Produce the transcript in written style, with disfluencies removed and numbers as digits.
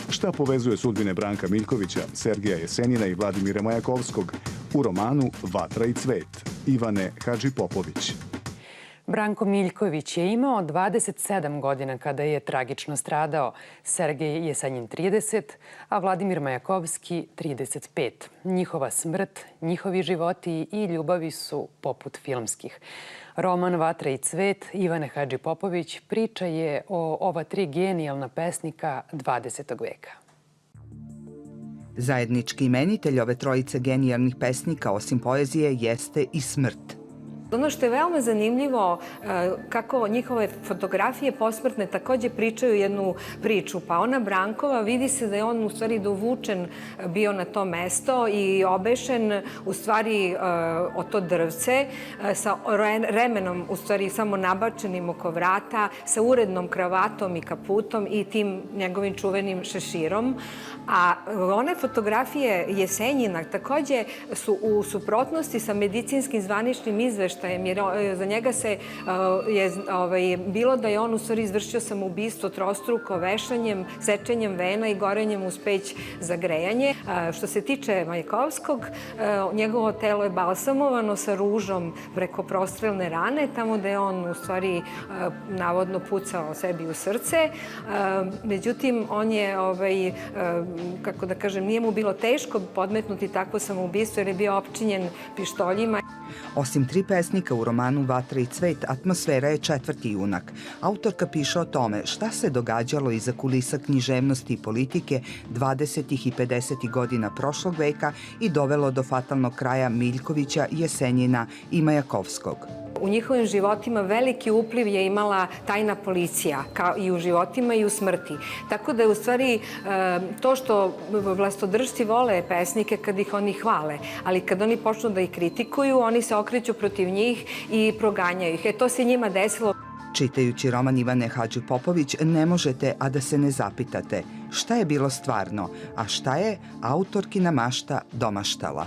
Šta povezuje sudbine Branka Miljkovića, Sergeja Jesenjina i Vladimira Majakovskog u romanu Vatra i cvet Ivane Hadžipopović? Branko Miljković je imao 27 godina kada je tragično stradao, Sergej Jesenjin 30, a Vladimir Majakovski 35. Njihova smrt, njihovi životi i ljubavi su poput filmskih. Roman Vatra i cvet Ivane Hadžipopović priča je o ova tri genijalna pesnika 20. veka. Zajednički imenitelj ove trojice genijalnih pesnika, osim poezije, jeste i smrt. Ono što je veoma zanimljivo, kako njihove fotografije posmrtne takođe pričaju jednu priču. Pa ona Brankova, vidi se da je on u stvari dovučen bio na to mesto i obešen u stvari o to drvce sa remenom u stvari samo nabačenim oko vrata, sa urednom kravatom i kaputom i tim njegovim čuvenim šeširom. A one fotografije Jesenjina takođe su u suprotnosti sa medicinskim zvaničnim izveštajem, jer za njega se je bilo da je on u stvari izvršio samoubistvo trostruko vešanjem, sečenjem vena i gorenjem uz peć za grejanje. Što se tiče Majakovskog, njegovo telo je balsamovano sa ružom preko prostrelne rane, tamo da je on u stvari navodno pucao sebi u srce. Međutim, on je kako da kažem, nije mu bilo teško podmetnuti takvo samoubistvo jer je bio opčinjen pištoljima. Osim tri pesnika u romanu Vatra i cvet, atmosfera je četvrti junak. Autorka piše o tome šta se događalo iza kulisa književnosti i politike 20. i 50. godina prošlog veka i dovelo do fatalnog kraja Miljkovića, Jesenjina i Majakovskog. U njihovim životima veliki upliv je imala tajna policija, kao i u životima i u smrti. Tako da je u stvari to što vlastodržci vole pesnike kad ih oni hvale, ali kad oni počnu da ih kritikuju, oni se okreću protiv njih i proganjaju ih. To se njima desilo. Čitajući roman Ivane Hadžipopović ne možete, a da se ne zapitate šta je bilo stvarno, a šta je autorkina mašta domaštala.